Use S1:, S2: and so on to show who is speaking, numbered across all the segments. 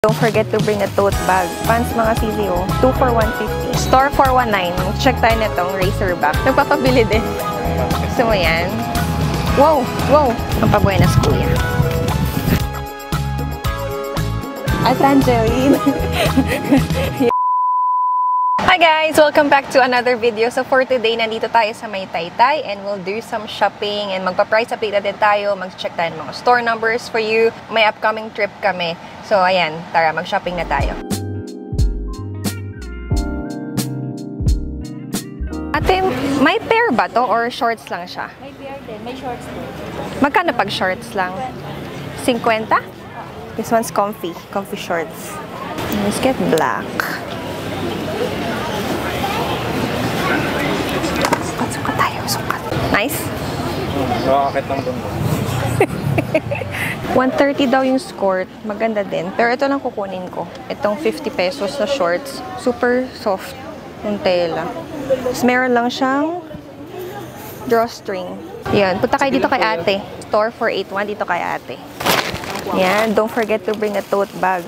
S1: Don't forget to bring a tote bag. Pants mga CZO, 2 for 150. Store 419. Check tayo na itong Razorback. Nagpapabili din. Gusto mo yan? Wow! Wow! Ang pabuenas kuya. At Angeline. Hi guys! Welcome back to another video. So for today, nandito tayo sa May Taytay and we'll do some shopping and magpa-price update na din tayo. Mag-check tayo ng mga store numbers for you. May upcoming trip kami. So ayan, tara, mag-shopping na tayo. Ate, may pair ba to or shorts lang siya?
S2: May pair din, may shorts din.
S1: Magkano pag shorts lang? 50? This one's comfy. Comfy shorts. Let's get black. Sukat tayo, sukat. Nice?
S3: Nakakakit ng bunda.
S1: 130 daw yung skirt. Maganda din. Pero ito lang kukunin ko. Itong 50 pesos na shorts. Super soft yung tela. Tapos meron lang siyang drawstring. Yan. Punta kayo dito kay ate. Store 481 dito kay ate. Yan. Don't forget to bring a tote bag.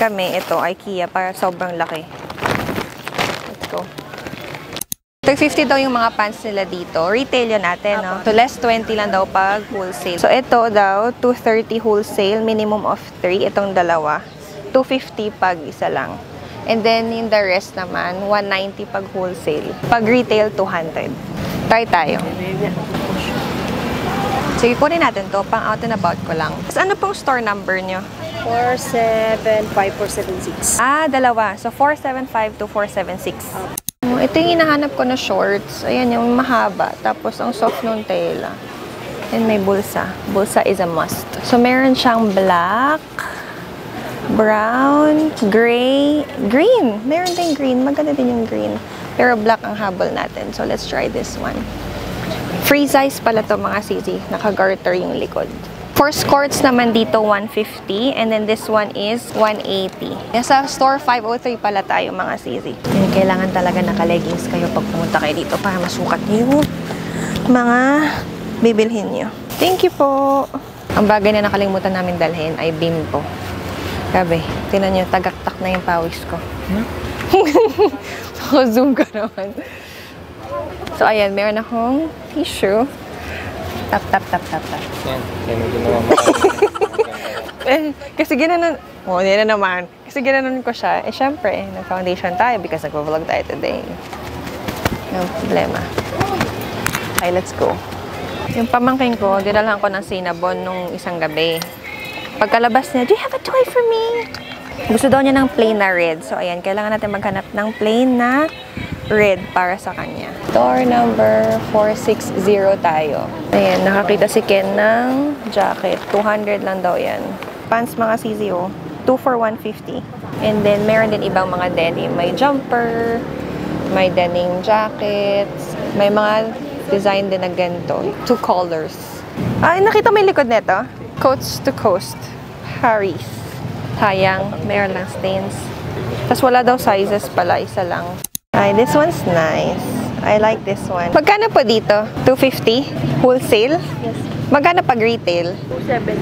S1: Kami, ito, IKEA para sobrang laki. Let's go. 350 daw yung mga pants nila dito. Retail yun natin, no? So, less 20 lang daw pag wholesale. So, ito daw, 230 wholesale, minimum of 3. Itong dalawa. 250 pag isa lang. And then, in the rest naman, 190 pag wholesale. Pag retail, 200. Try tayo. Sige, kunin natin to. Pang out and about ko lang. So, ano pong store number nyo?
S2: 475476.
S1: Ah, dalawa. So, 475 to 476. Ito yung hinahanap ko na shorts. Ayan, yung mahaba. Tapos, ang soft nung tela. And may bulsa. Bulsa is a must. So, meron siyang black, brown, gray, green. Meron din green. Maganda din yung green. Pero black ang habol natin. So, let's try this one. Free size pala to mga CZ. Naka-garter yung likod. For skirts naman dito, 150. And then this one is 180. Nasa store 503 pala tayo mga CZ. Yan, kailangan talaga naka-leggings kayo pag pumunta kayo dito para masukat niyo yung mga bibilhin nyo. Thank you po! Ang bagay na nakalimutan namin dalhin ay Bimbo. Grabe, tinan nyo, tagaktak na yung pawis ko. Zoom ka naman. So ayan, meron akong tissue. Tap, tap, tap, tap, tap.
S3: Yan ang ginawa mo.
S1: Kasi ginanon, yan na naman. Kasi ginanon ko siya. Syempre, nag-foundation tayo because nag-vlog tayo today. No problema. Okay, let's go. Yung pamangkin ko, dinalahan ko ng Cinnabon nung isang gabi. Pagkalabas niya, do you have a toy for me? Gusto daw niya ng plain na red. So, ayan, kailangan natin maghanap ng plain na red para sa kanya. Store number 460 tayo. Ayan, nakakita si Ken ng jacket. 200 lang daw yan. Pants mga CZO, 2 for 150. And then, meron din ibang mga denim. May jumper, may denim jackets, may mga design din na ganito. 2 colors. Ay, nakita mo yung likod nito? Coast to Coast. Harry's. Sayang, meron lang stains. Tapos wala daw sizes pala, isa lang. Ay, this one's nice. I like this one. Magkano po dito? 250? Wholesale?
S2: Yes.
S1: Magkano pag retail?
S2: 270.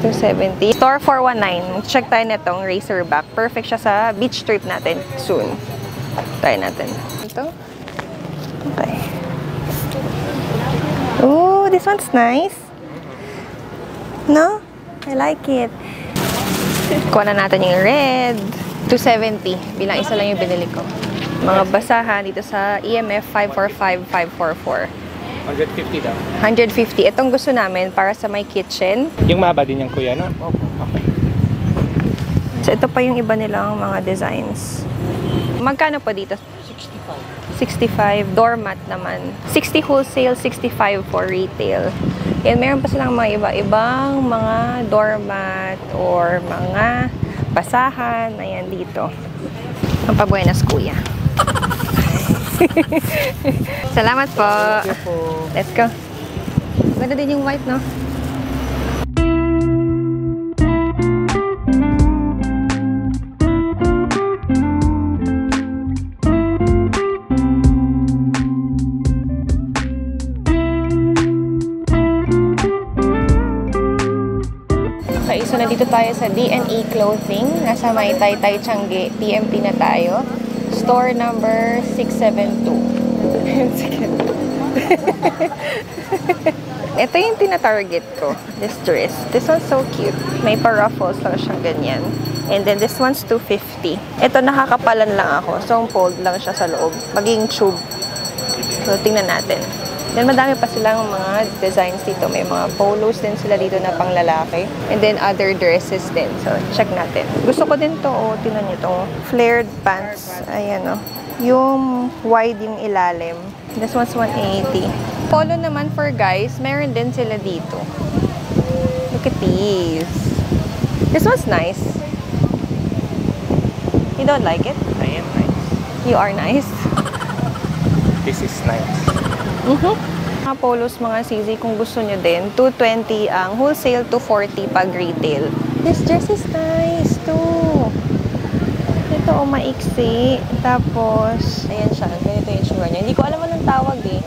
S1: 270. Store 419. Check tayo na itong Razorback. Perfect siya sa beach trip natin soon. Try natin. Ito. Okay. Ooh, this one's nice. No? I like it. Kuha na natin yung red. 270. Bilang isa lang yung binili ko. Mga basahan dito sa EMF 545-544.
S3: 150 daw.
S1: 150. Itong gusto namin para sa my kitchen.
S3: Yung mahaba din yung kuya, no? Opo. Okay.
S1: So, ito pa yung iba nilang mga designs. Magkano po dito? 65. Doormat naman. 60 wholesale, 65 for retail. Yan, meron pa silang mga iba-ibang mga doormat or mga basahan. Ayan, dito. Ang pabuenas kuya. Salamat po. Let's go. Ganda din yung white, no? Okay, so nandito tayo sa D&E Clothing. Nasa may Taytay, Tiange, TMT na tayo. Store number 672. Ito yung tina-target ko, this dress. This one's so cute. May pa-ruffles lang siyang ganyan. And then this one's 250. Ito nakakapalan lang ako. So, fold lang siya sa loob. Maging tube. So, tingnan natin. Then, madami pa silang mga designs dito. May mga polos din sila dito na pang lalaki. And then, other dresses din. So, check natin. Gusto ko din to. Oh, tingnan nyo to. Flared pants. Ayan, oh. Yung wide yung ilalim. This one's 180. Polo naman for guys, meron din sila dito. Look at these. This one's nice. You don't like it?
S3: I am nice.
S1: You are nice.
S3: This is nice.
S1: Mga polos, mga CZ, kung gusto nyo din, 220 ang wholesale, 240 pag retail. This dress is nice too. Ito, oh, maiksi. Tapos, ayan siya. Ganito yung itsura niya. Hindi ko alam anong tawag eh.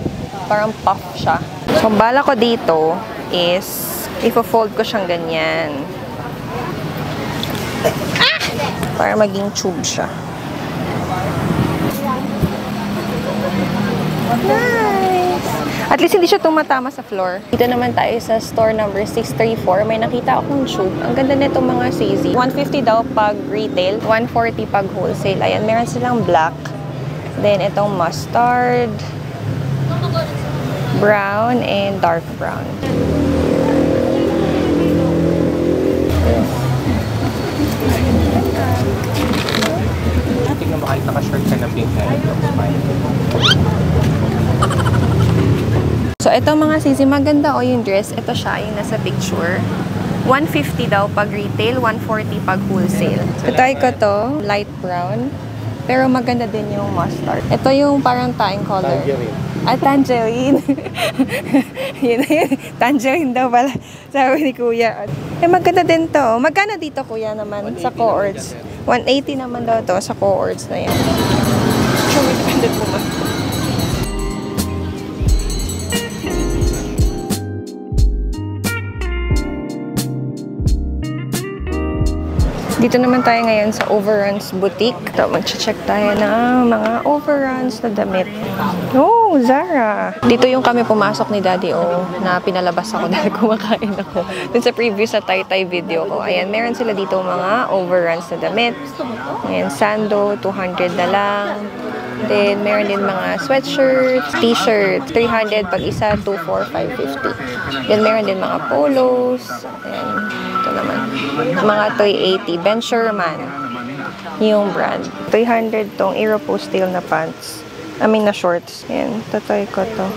S1: Parang puff siya. So, ang bala ko dito is, ifo-fold ko siyang ganyan. Ah! Para maging tube siya. Nice! At least hindi siya tumatama sa floor. Dito naman tayo sa store number 634. May nakita akong tube. Ang ganda nito mga CZ. 150 daw pag retail, 140 pag wholesale. Ayan, meron silang black. Then, itong mustard, brown, and dark brown.
S3: Tingnan mo kahit naka-shirt ka na pink hair.
S1: So, ito mga CZ, maganda o yung dress. Ito siya, yung nasa picture. 150 daw pag retail, 140 pag wholesale. Itay ko to, light brown. Pero maganda din yung mustard. Ito yung parang tying color.
S3: Tangerine.
S1: Tangerine. Yun na yun. Tangerine daw pala. Sabi ni Kuya. Eh, maganda din to. Magkano dito, Kuya, naman sa cohorts? 180 naman daw to sa cohorts na yan. Depende po ba? Dito naman tayo ngayon sa Overruns Boutique. So, mag-check tayo ng mga overruns na damit. Oh, Zara! Dito yung kami pumasok ni Daddy O na pinalabas ako dahil kumakain ako. Dun sa previous na Taytay video ko. Ayan, meron sila dito mga overruns na damit. Ayan, Sando, 200 na lang. Then, meron din mga sweatshirts, t-shirts, 300 pag isa, 2, 4, 550. Then, meron din mga polos. Ayan, ito naman. Mga 380. Ben Sherman. Yung brand. 300 tong Aeropostale na pants. I mean, na shorts. Ayan, tatay ko to.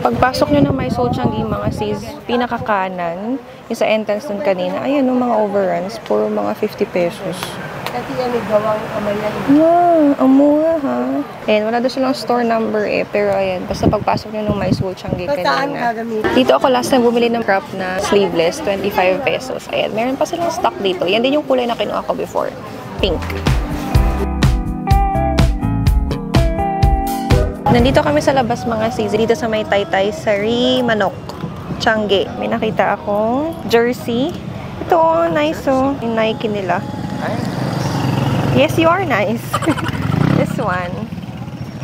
S1: Pagpasok nyo ng may Soul Changi, mga sis, pinakakanan, yung sa entrance nun kanina, ayan, yung mga overruns, puro mga 50 pesos. Yeah, ang mura ha. Ayan, wala doon silang store number eh. Pero ayan, basta pagpasok nyo ng may Soul Changi kanina. Dito ako last time bumili ng crop na sleeveless, 25 pesos. Ayan, meron pa silang stock dito. Yan din yung kulay na kinuha ko before. Pink. Nandito kami sa labas mga sis. Dito sa may Taytay Sari Manok, Tiange. May nakita akong jersey. Ito oh, nice oh. Yung Nike nila. Yes, you are nice. This one.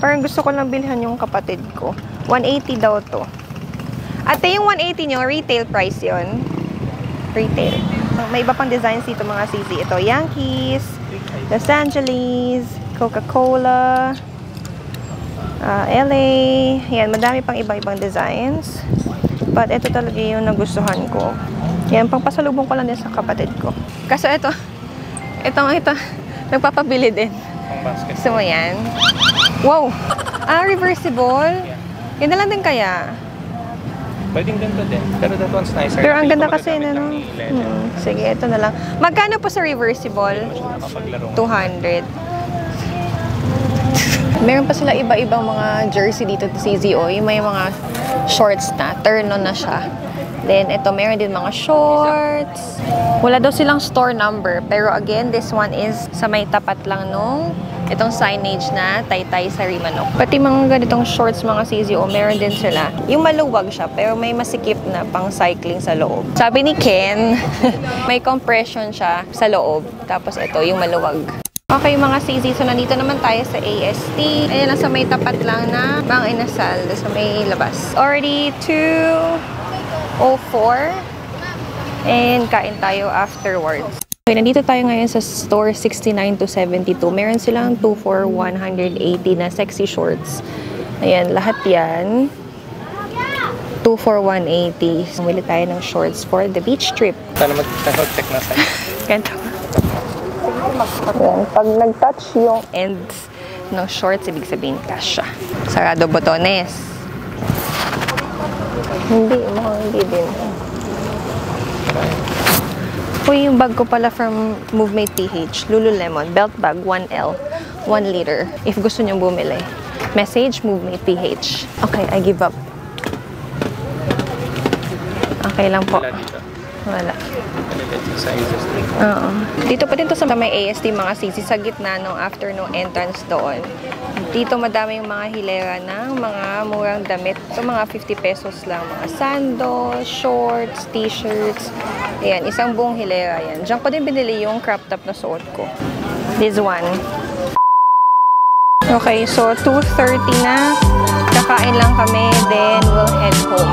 S1: Parang gusto ko lang bilhan yung kapatid ko. 180 daw to. Ate, yung 180 nyo, retail price yon. Retail. May iba pang designs dito mga CZ. Ito, Yankees, Los Angeles, Coca-Cola, LA. Yan, madami pang iba-ibang designs. But ito talaga yung nagustuhan ko. Yan, pang pasalubong ko lang din sa kapatid ko. Kaso ito, nagpapabili din.
S3: Pang basket.
S1: Gusto mo yan? Wow! Reversible? Yan na lang din kaya.
S3: Pwedeng ganito din. Pero that one's nicer.
S1: Pero ang
S3: Hindi
S1: ganda
S3: ko
S1: kasi na, no?
S3: magagamit ng leather.
S1: Sige, ito na lang. Magkano po sa reversible?
S3: Hindi mo siya nakapaglaro.
S1: 200. Meron pa sila iba-ibang mga jersey dito sa CZO. Yung may mga shorts na. Turn-on na siya. Then, ito, meron din mga shorts. Wala daw silang store number. Pero again, this one is sa may tapat lang nung itong signage na Taytay Sarimanok. Pati mga ganitong shorts, mga CZO, meron din sila. Yung maluwag siya, pero may masikip na pang cycling sa loob. Sabi ni Ken, may compression siya sa loob. Tapos ito, yung maluwag. Okay, mga CZ, so nandito naman tayo sa AST. Ayan lang sa may tapat lang na Mang Inasal, sa may labas. Already 2:04 and kain tayo afterwards. Okay, nandito tayo ngayon sa store 69 to 72. Meron silang 2 for 180 na sexy shorts. Ayan, lahat yan. 2 for 180. Sumili tayo ng shorts for the beach trip.
S3: Sana mag-check na sa'yo.
S1: Ganito. Ayan, pag nag-touch yung ends ng shorts, ibig sabihin kasya. Sarado botones. Hindi, mukhang hindi din. Uy, yung bag ko pala from Movemate PH, Lululemon, belt bag, 1L, 1 liter. If gusto nyong bumili. Message, Movemate PH. Okay, I give up. Okay lang po.
S3: Wala dito.
S1: Wala.
S3: Sa AST.
S1: Oo. Dito pa din to sa may AST, mga sisi, sa gitna nung afternoon entrance doon. Dito madami yung mga hilera ng mga murang damit. So, mga 50 pesos lang. Mga sandals, shorts, t-shirts. Ayan, isang buong hilera yan. Diyan ko din binili yung crop top na suot ko. This one. Okay, so 2:30 na. Kakain lang kami, then we'll head home.